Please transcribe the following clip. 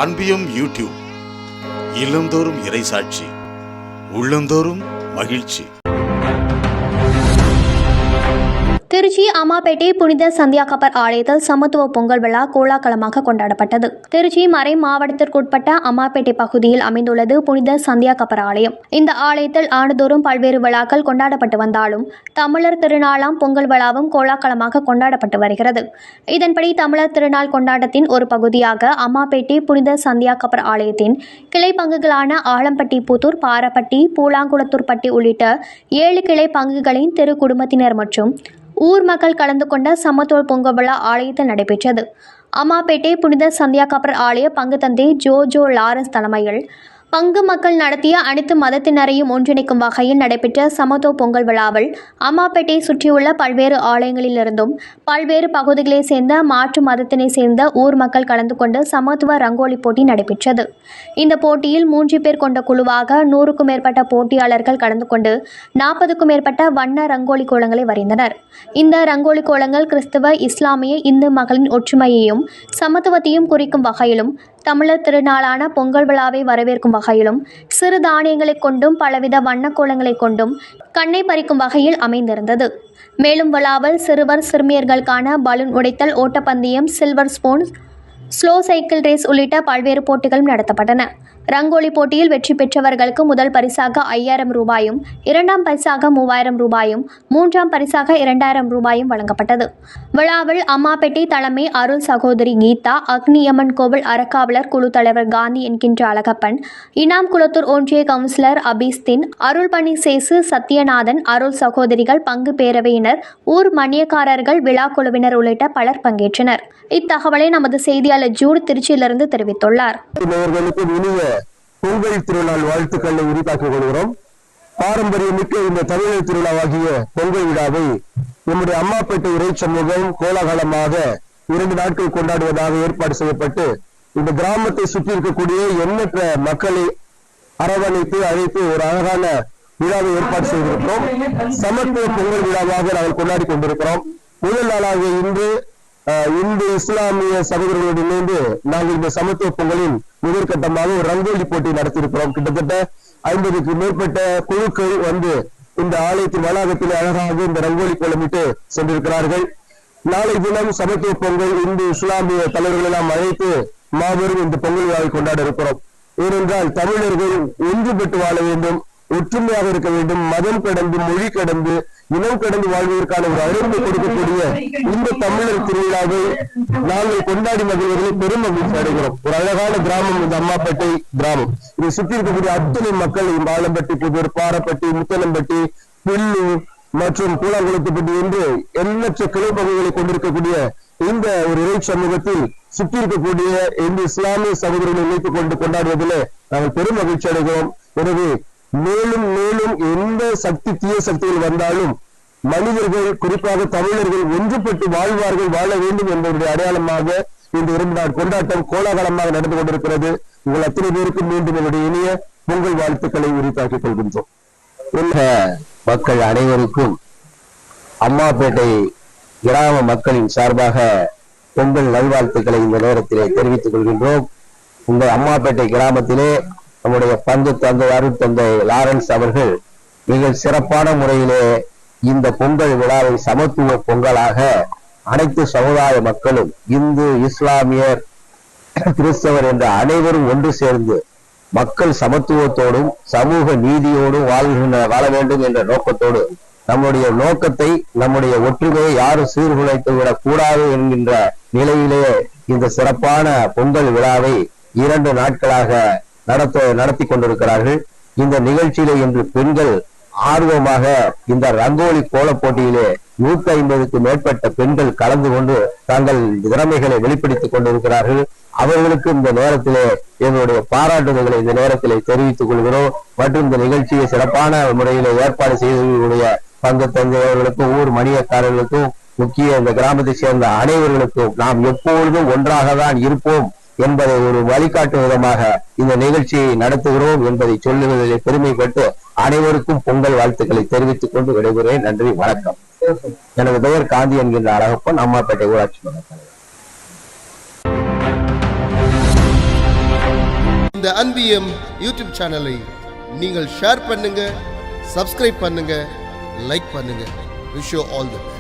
அன்பியும் YouTube இல்லந்தோறும் இறைசாட்சி, உள்ளந்தோறும் மகிழ்ச்சி. திருச்சி அம்மாப்பேட்டை புனித சந்தியாகப்பர் ஆலயத்தில் சமத்துவ பொங்கல் விழா கோலாகலமாக கொண்டாடப்பட்டது. திருச்சி மறை மாவட்டத்திற்குட்பட்ட அம்மாப்பேட்டை பகுதியில் அமைந்துள்ளது புனித சந்தியாகப்பர் ஆலயம். இந்த ஆலயத்தில் ஆண்டுதோறும் பல்வேறு விழாக்கள் கொண்டாடப்பட்டு வந்தாலும் தமிழர் திருநாளாம் பொங்கல் விழாவும் கோலாகலமாக கொண்டாடப்பட்டு வருகிறது. இதன்படி தமிழர் திருநாள் கொண்டாட்டத்தின் ஒரு பகுதியாக அம்மாப்பேட்டை புனித சந்தியாகப்பர் ஆலயத்தின் கிளை பங்குகளான ஆலம்பட்டி புத்தூர், பாரப்பட்டி, பூலாங்குளத்தூர்பட்டி உள்ளிட்ட 7 கிளை பங்குகளின் திரு குடும்பத்தினர் மற்றும் ஊர் மக்கள் கலந்து கொண்ட சமத்துவ பொங்கல் விழா ஆலயத்தில் நடைபெற்றது. அம்மாப்பேட்டை புனித சந்தியாகப்பர் ஆலய பங்கு தந்தை ஜோ லாரன்ஸ் தலைமையில் பங்கு மக்கள் நடத்திய அனைத்து மதத்தினரையும் ஒன்றிணைக்கும் வகையில் நடைபெற்ற சமத்துவ பொங்கல் விழாவில் அம்மாப்பேட்டையை சுற்றியுள்ள பல்வேறு ஆலயங்களிலிருந்தும் பல்வேறு பகுதிகளைச் சேர்ந்த மாற்று மதத்தினை சேர்ந்த ஊர் மக்கள் கலந்து கொண்டு சமத்துவ ரங்கோலி போட்டி நடைபெற்றது. இந்த போட்டியில் 3 பேர் கொண்ட குழுவாக 100க்கும் மேற்பட்ட போட்டியாளர்கள் கலந்து கொண்டு 40க்கும் மேற்பட்ட வண்ண ரங்கோலி கோலங்களை வரைந்தனர். இந்த ரங்கோலி கோலங்கள் கிறிஸ்தவ, இஸ்லாமிய, இந்து மக்களின் ஒற்றுமையையும் சமத்துவத்தையும் குறிக்கும் வகையிலும் தமிழர் திருநாளான பொங்கல் விழாவை வரவேற்கும் வகையிலும் சிறு தானியங்களை கொண்டும் பலவித வண்ணக்கோலங்களை கொண்டும் கண்ணை பறிக்கும் வகையில் அமைந்திருந்தது. மேலும் விழாவில் சிறுவர் சிறுமியர்களுக்கான பலூன் உடைத்தல், ஓட்டப்பந்தயம், silver spoon, slow cycle race உள்ளிட்ட பல்வேறு போட்டிகளும் நடத்தப்பட்டன. ரங்கோலி போட்டியில் வெற்றி பெற்றவர்களுக்கு முதல் பரிசாக 5000 ரூபாயும், 2ஆம் பரிசாக 3000 ரூபாயும், 3ஆம் பரிசாக 2000 ரூபாயும் வழங்கப்பட்டது. விழாவில் அம்மாப்பேட்டை தலைமை அருள் சகோதரி கீதா, அக்னியம்மன் கோவில் அறக்காவலர் குழு தலைவர் காந்தி என்கின்ற அழகப்பன், இனாம் குளத்தூர் ஒன்றிய கவுன்சிலர் அபீஸ்தீன், அருள்பணி சேசு சத்யநாதன், அருள் சகோதரிகள், பங்கு பேரவையினர், ஊர் மணியக்காரர்கள், விழா குழுவினர் உள்ளிட்ட பலர் பங்கேற்றனர். இத்தகவலை நமது செய்தியாளர் ஜூட் திருச்சியிலிருந்து தெரிவித்துள்ளார். பொங்கல் திருநாள் வாழ்த்துக்களை உரித்தாக்கிக் கொள்கிறோம். பாரம்பரியமிக்க இந்த தமிழர் திருவிழாவாகிய பொங்கல் விழாவை நம்முடைய அம்மாப்பேட்டை இறை சமூகம் கோலாகலமாக 2 நாட்கள் கொண்டாடுவதாக ஏற்பாடு செய்யப்பட்டு இந்த கிராமத்தை சுற்றி இருக்கக்கூடிய எண்ணற்ற மக்களை அரவணைத்து அழைத்து ஒரு அழகான விழாவை ஏற்பாடு செய்திருக்கிறோம். சமத்துவ பொங்கல் விழாவாக நாங்கள் கொண்டாடி கொண்டிருக்கிறோம். முதல் நாளாக இந்து இஸ்லாமிய சகோதரர்களோடு இணைந்து நாங்கள் இந்த சமத்துவ பொங்கலின் முதற்கட்டமாக ஒரு ரங்கோலி போட்டி நடத்தியிருக்கிறோம். கிட்டத்தட்ட 50க்கு மேற்பட்ட குழுக்கள் வந்து இந்த ஆலயத்தின் வளாகத்தில் அழகாக இந்த ரங்கோலி கோலமிட்டு சென்றிருக்கிறார்கள். நாளை தினம் சமத்துவ பொங்கல் இந்து இஸ்லாமிய தலைவர்கள் எல்லாம் அழைத்து மாபெரும் இந்த பொங்கல் விழாவை கொண்டாட இருக்கிறோம். ஏனென்றால் தமிழர்கள் ஒன்றுபட்டு வாழ வேண்டும், ஒற்றுமையாக இருக்க வேண்டும், மதம் கடந்து, மொழி கடந்து, இனம் கடந்து வாழ்வதற்கான ஒரு அழைப்பு கொடுக்கக்கூடிய இந்த தமிழர் திருவிழாவை நாங்கள் கொண்டாடி மகிழ்வதில் பெரும் மகிழ்ச்சி அடைகிறோம். ஒரு அழகான கிராமம் இந்த அம்மாப்பேட்டை கிராமம். இதை சுற்றி இருக்கக்கூடிய அத்தனை மக்கள் ஆலம்பட்டி, புதூர், பாரப்பட்டி, முத்தலம்பட்டி, பில்லு மற்றும் பூலாங்குளத்துப்பட்டி என்று எண்ணற்ற கிளை பகுதிகளை கொண்டிருக்கக்கூடிய இந்த ஒரு இறை சமூகத்தில் சுற்றி இருக்கக்கூடிய இந்த இஸ்லாமிய சகோதரர்களை இணைத்துக் கொண்டு கொண்டாடுவதில் நாங்கள் பெரும் மகிழ்ச்சி அடைகிறோம். எனவே மேலும் மேலும் எந்த சக்தி, தீய சக்திகள் வந்தாலும் மனிதர்கள், குறிப்பாக தமிழர்கள் ஒன்றுபட்டு வாழ்வார்கள், வாழ வேண்டும் என்பவருடைய அடையாளமாக இந்த 2 நாள் கொண்டாட்டம் கோலாகலமாக நடந்து கொண்டிருக்கிறது. உங்கள் அத்தனை பேருக்கும் மீண்டும் என்னுடைய இனிய பொங்கல் வாழ்த்துக்களை உரித்தாக்கிக் கொள்கின்றோம். மக்கள் அனைவருக்கும் அம்மாப்பேட்டை கிராம மக்களின் சார்பாக பொங்கல் நல்வாழ்த்துக்களை இந்த நேரத்திலே தெரிவித்துக் கொள்கின்றோம். இந்த அம்மாப்பேட்டை கிராமத்திலே நம்முடைய பங்கு தந்தை அருட்தந்தை லாரன்ஸ் அவர்கள் மிக சிறப்பான முறையிலே இந்த பொங்கல் விழாவை சமத்துவ பொங்கலாக அனைத்து சமுதாய மக்களும், இந்து, இஸ்லாமியர், கிறிஸ்தவர் என்ற அனைவரும் ஒன்று சேர்ந்து மக்கள் சமத்துவத்தோடும் சமூக நீதியோடும் வாழ வேண்டும் என்ற நோக்கத்தோடு நம்முடைய நோக்கத்தை, நம்முடைய ஒற்றுமையை யாரும் சீர்குலைத்து விடக் கூடாது என்கின்ற நிலையிலே இந்த சிறப்பான பொங்கல் விழாவை 2 நாட்களாக நடத்தி கொண்டிருக்கிறார்கள். இந்த நிகழ்ச்சியிலே இன்று பெண்கள் ஆர்வமாக இந்த ரங்கோலி கோல போட்டியிலே 150க்கும் மேற்பட்ட பெண்கள் கலந்து கொண்டு தங்கள் திறமைகளை வெளிப்படுத்திக் கொண்டிருக்கிறார்கள். அவர்களுக்கு இந்த நேரத்திலே எங்களுடைய பாராட்டுதல்களை இந்த நேரத்திலே தெரிவித்துக் கொள்கிறோம். மற்றும் இந்த நிகழ்ச்சியை சிறப்பான முறையிலே ஏற்பாடு செய்தவர்களுடைய பங்கு தந்தை அவர்களுக்கும், ஊர் மணியக்காரர்களுக்கும், முக்கிய இந்த கிராமத்தை சேர்ந்த அனைவர்களுக்கும் நாம் எப்பொழுதும் ஒன்றாக தான் இருப்போம் என்பதை ஒரு வழிகாட்டு விதமாக இந்த நிகழ்ச்சியை நடத்துகிறோம் என்பதை சொல்லுவதிலே பெருமைப்பட்டு அனைவருக்கும் பொங்கல் வாழ்த்துக்களை தெரிவித்துக் கொண்டு விடைபெறுகிறேன். நன்றி, வணக்கம். எனது பெயர் காந்தி என்கின்ற அழகப்பன், அம்மாப்பேட்டை ஊராட்சி மன்ற தலைவர். இந்த அன்பியம் யூடியூப் சேனலை நீங்கள் ஷேர் பண்ணுங்க, சப்ஸ்கிரைப் பண்ணுங்க, லைக் பண்ணுங்க. Wish you all the best.